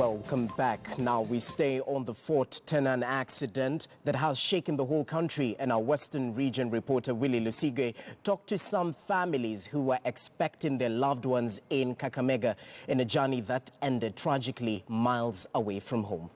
Welcome back. Now we stay on the Fort Tenan accident that has shaken the whole country, and our Western Region reporter Willie Lusige talked to some families who were expecting their loved ones in Kakamega in a journey that ended tragically miles away from home.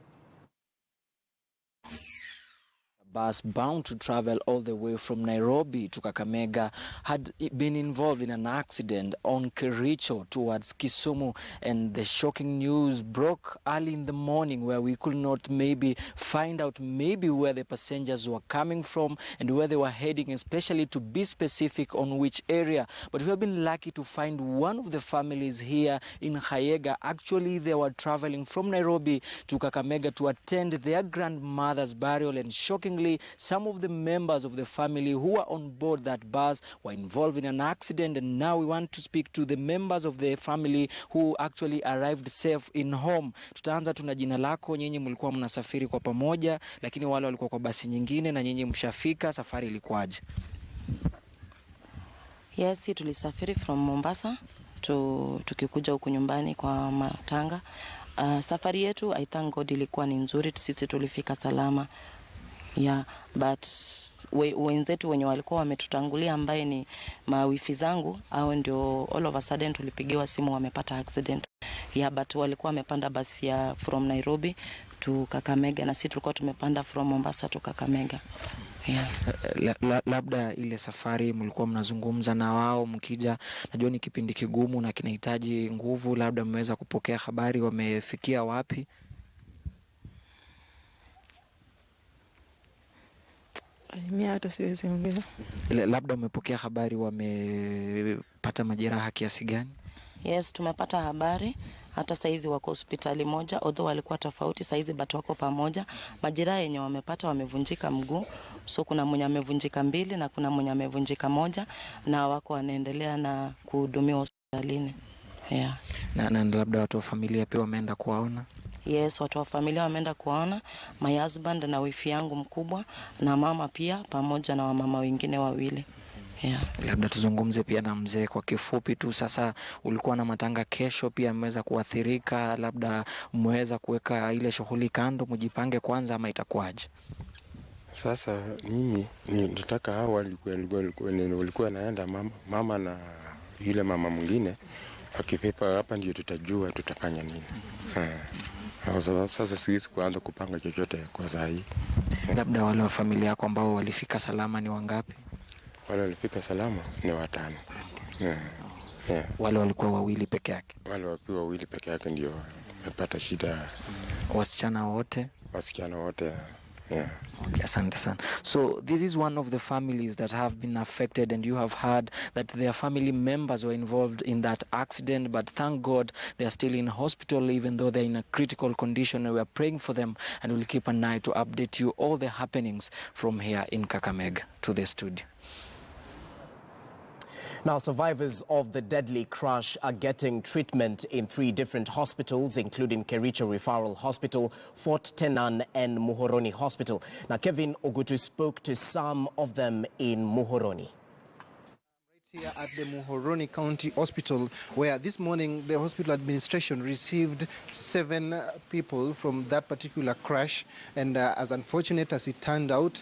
Bus bound to travel all the way from Nairobi to Kakamega had been involved in an accident on Kericho towards Kisumu, and the shocking news broke early in the morning, where we could not maybe find out where the passengers were coming from and where they were heading, especially to be specific on which area. But we have been lucky to find one of the families here in Hayega. Actually, they were traveling from Nairobi to Kakamega to attend their grandmother's burial, and shockingly, some of the members of the family who were on board that bus were involved in an accident, and now we want to speak to the members of the family who actually arrived safe in home. Tutaanza tuna jina lako, nyinyi mlikuwa mnasafiri kwa pamoja, lakini wale walikuwa kwa basi nyingine na nyinyi mshafika, safari ilikuwaje? Yes, tulisafiri from Mombasa tukikuja huku nyumbani kwa matanga. Safari yetu, I thank God, ilikuwa ni nzuri, sisi tulifika salama. Yeah, but wenzetu wenye walikuwa wametutangulia ambaye ni mawifi zangu, au ndio all of a sudden tulipigiwa simu wamepata accident. Yeah, but walikuwa wamepanda basi ya from Nairobi to Kakamega, na sisi tulikuwa tumepanda from Mombasa to Kakamega. Yeah. Labda ile safari mlikuwa mnazungumza na wao mkija, najua ni kipindi kigumu na kinahitaji nguvu, labda mmeweza kupokea habari wamefikia wapi? Mimi hata siwezi ongea. Labda umepokea habari wamepata majeraha kiasi gani? Yes, tumepata habari. Hata saizi wako hospitali moja, although walikuwa tofauti saizi but wako pamoja. Majeraha yenye wamepata, wamevunjika mguu. So kuna mwenye amevunjika 2 na kuna mwenye amevunjika 1, na wako wanaendelea na kuhudumiwa hospitalini. Yeah. Na labda watu wa familia pia wameenda kuwaona? Yes, watu wa familia wameenda kuona, my husband na wifi yangu mkubwa na mama pia, pamoja na wamama wengine 2. Yeah. Labda tuzungumze pia na mzee kwa kifupi tu. Sasa ulikuwa na matanga kesho, pia mmeweza kuathirika, labda mmeweza kuweka ile shughuli kando mjipange kwanza ama itakuwaje? Sasa mimi nilitaka hao walikuwa naenda mama na yule mama mwingine akipepa hapa, ndio tutajua tutafanya nini. Sasa siwezi kuanza kupanga chochote kwa saa hii. Labda wale wa familia yako ambao walifika salama ni wangapi? Wale walifika salama ni 5. Yeah. Wale walikuwa 2 peke yake? Wale walikuwa 2 peke yake ndio wamepata shida. Wasichana wote? Wasichana wote. Yeah. Okay, asante sana. So this is one of the families that have been affected, and you have heard that their family members were involved in that accident, but thank God they are still in hospital, even though they're in a critical condition, and we are praying for them, and we'll keep an eye to update you all the happenings from here in Kakamega to the studio. Now, survivors of the deadly crash are getting treatment in 3 different hospitals, including Kericho Referral Hospital, Fort Tenan and Muhoroni Hospital. Now, Kevin Ogutu spoke to some of them in Muhoroni. Here at the Muhoroni County Hospital, where this morning the hospital administration received 7 people from that particular crash, and as unfortunate as it turned out,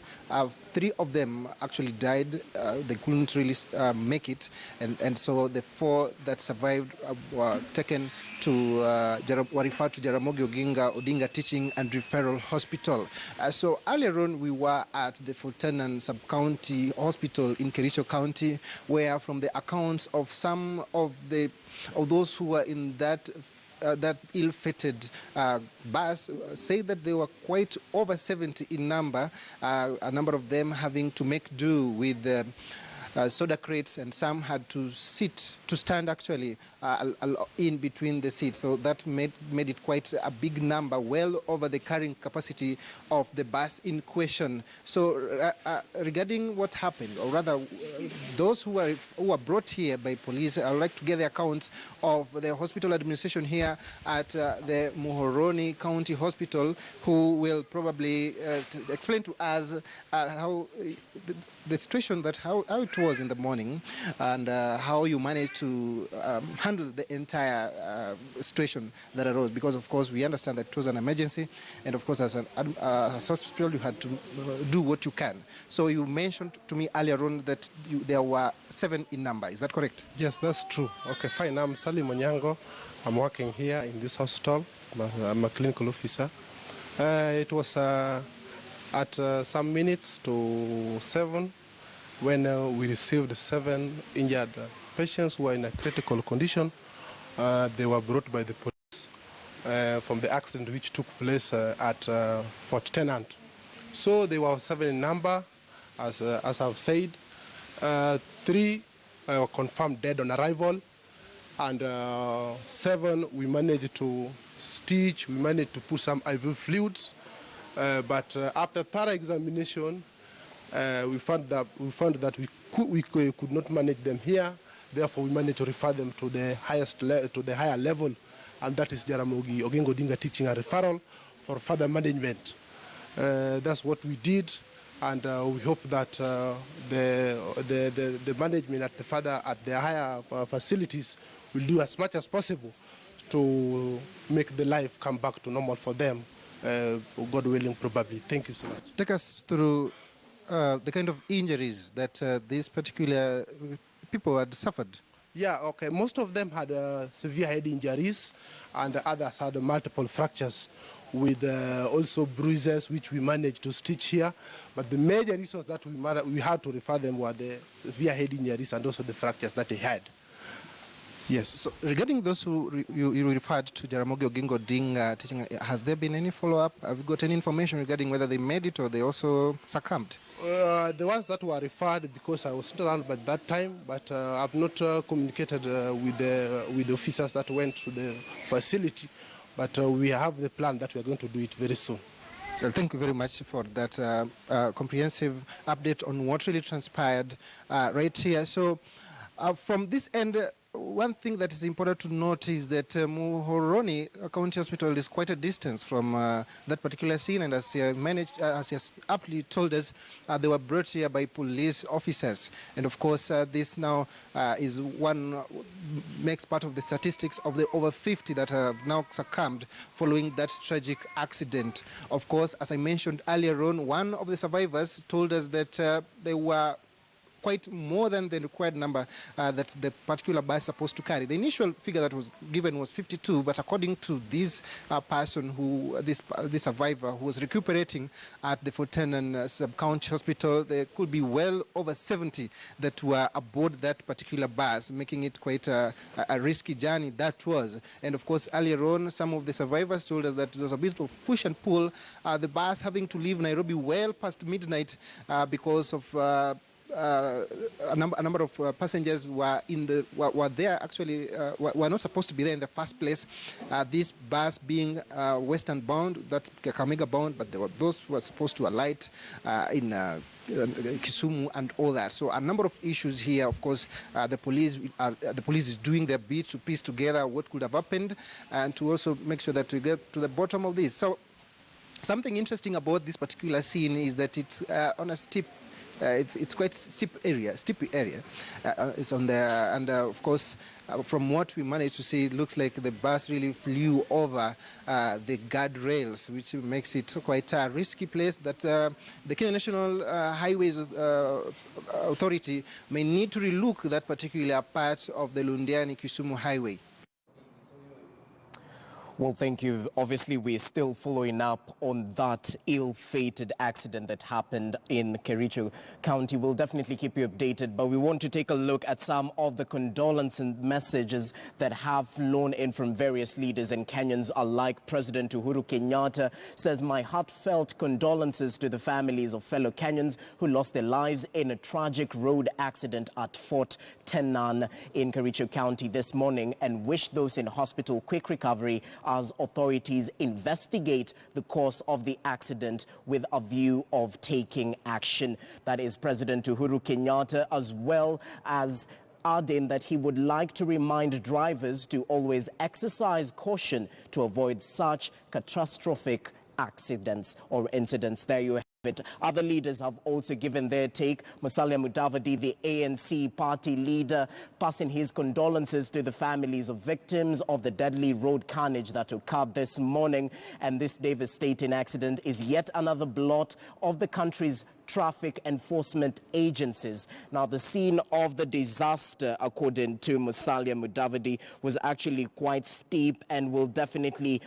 3 of them actually died. They couldn't really make it, and so the 4 that survived were taken to were referred to Jaramogi Odinga Teaching and Referral Hospital. So earlier on, we were at the Fort Tenan Sub-County Hospital in Kericho County, where from the accounts of some of those who were in that ill-fated bus say that they were quite over 70 in number, a number of them having to make do with soda crates, and some had to stand actually in between the seats. So that made it quite a big number, well over the carrying capacity of the bus in question. So regarding what happened, or rather those who were brought here by police, I would like to get the accounts of the hospital administration here at the Muhoroni County Hospital, who will probably explain to us how the situation, that how it was in the morning, and how you managed to handle the entire situation that arose, because of course we understand that it was an emergency, and of course as an hospital you had to do what you can. So you mentioned to me earlier on that there were 7 in number, is that correct? Yes, that's true. Okay, fine. I'm Salim Onyango. I'm working here in this hospital. I'm a clinical officer. It was at some minutes to 7 when we received 7 injured patients who were in a critical condition. They were brought by the police from the accident which took place at Fort Tenant. So they were 7 in number, as I've said. 3 were confirmed dead on arrival, and 7 we managed to stitch, we managed to put some IV fluids, but after thorough examination, we found that we could not manage them here. Therefore, we managed to refer them to the higher level, and that is Jaramogi Oginga Odinga Teaching and Referral for further management. That's what we did, and we hope that the management at the higher facilities will do as much as possible to make the life come back to normal for them, God willing, probably. Thank you so much. Take us through the kind of injuries that these particular people had suffered. Yeah, okay. Most of them had severe head injuries, and others had multiple fractures with also bruises, which we managed to stitch here. But the major reasons that we had to refer them were the severe head injuries and also the fractures that they had. Yes. So regarding those who you referred to Jaramogi Oginga Odinga Teaching, has there been any follow-up? Have you got any information regarding whether they made it or they also succumbed? The ones that were referred, because I was not around by that time, but I've not communicated with the officers that went to the facility, but we have the plan that we are going to do it very soon. Well, thank you very much for that comprehensive update on what really transpired right here. So from this end, one thing that is important to note is that Muhoroni County Hospital is quite a distance from that particular scene, and as he has aptly told us, they were brought here by police officers. And of course, this now makes part of the statistics of the over 50 that have now succumbed following that tragic accident. Of course, as I mentioned earlier on, one of the survivors told us that they were quite more than the required number that the particular bus is supposed to carry. The initial figure that was given was 52, but according to this person, this survivor who was recuperating at the Fort Tenant Sub-County Hospital, there could be well over 70 that were aboard that particular bus, making it quite a risky journey that was. And of course, earlier on, some of the survivors told us that there was a bit of push and pull, the bus having to leave Nairobi well past midnight because of a number of passengers were there actually were not supposed to be there in the first place. This bus being western bound, that's Kakamega bound, but there were those who were supposed to alight in Kisumu and all that. So a number of issues here. Of course, the police is doing their bit to piece together what could have happened and to also make sure that we get to the bottom of this. So something interesting about this particular scene is that it's on a steep. It's quite steep area. It's on there, and of course, from what we managed to see, it looks like the bus really flew over the guardrails, which makes it quite a risky place that the Kenya National Highways Authority may need to relook that particular part of the Lundiani-Kisumu Highway. Well, thank you. Obviously, we're still following up on that ill-fated accident that happened in Kericho County. We'll definitely keep you updated, but we want to take a look at some of the condolence messages that have flown in from various leaders and Kenyans alike. President Uhuru Kenyatta says, "My heartfelt condolences to the families of fellow Kenyans who lost their lives in a tragic road accident at Fort Tenant in Kericho County this morning, and wish those in hospital quick recovery as authorities investigate the cause of the accident with a view of taking action." That is President Uhuru Kenyatta, as well as adding that he would like to remind drivers to always exercise caution to avoid such catastrophic accidents or incidents. There you Other leaders have also given their take. Musalia Mudavadi, the ANC party leader, passing his condolences to the families of victims of the deadly road carnage that occurred this morning. And this devastating accident is yet another blot of the country's traffic enforcement agencies. Now, the scene of the disaster, according to Musalia Mudavadi, was actually quite steep and will definitely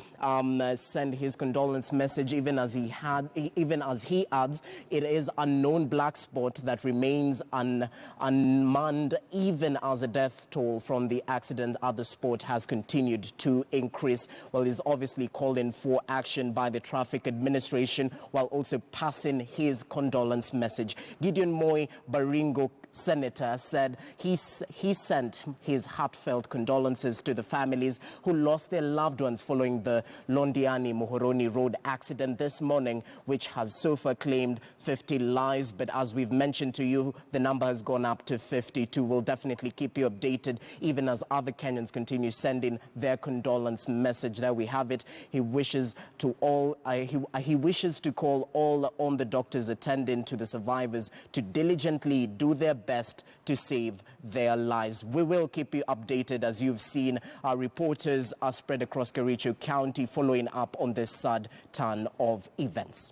send his condolence message, even as he adds it is a known black spot that remains unmanned, even as the death toll from the accident at the spot has continued to increase. Well, he's obviously calling for action by the traffic administration while also passing his condolence message. Gideon Moi, Baringo senator, said he sent his heartfelt condolences to the families who lost their loved ones following the Londiani-Muhoroni Road accident this morning, which has so far claimed 50 lives. But as we've mentioned to you, the number has gone up to 52. We'll definitely keep you updated, even as other Kenyans continue sending their condolence message. There we have it. He wishes to all. He wishes to call all on the doctors attending to the survivors to diligently do their best to save their lives. We will keep you updated. As you've seen, our reporters are spread across Kericho County following up on this sad turn of events.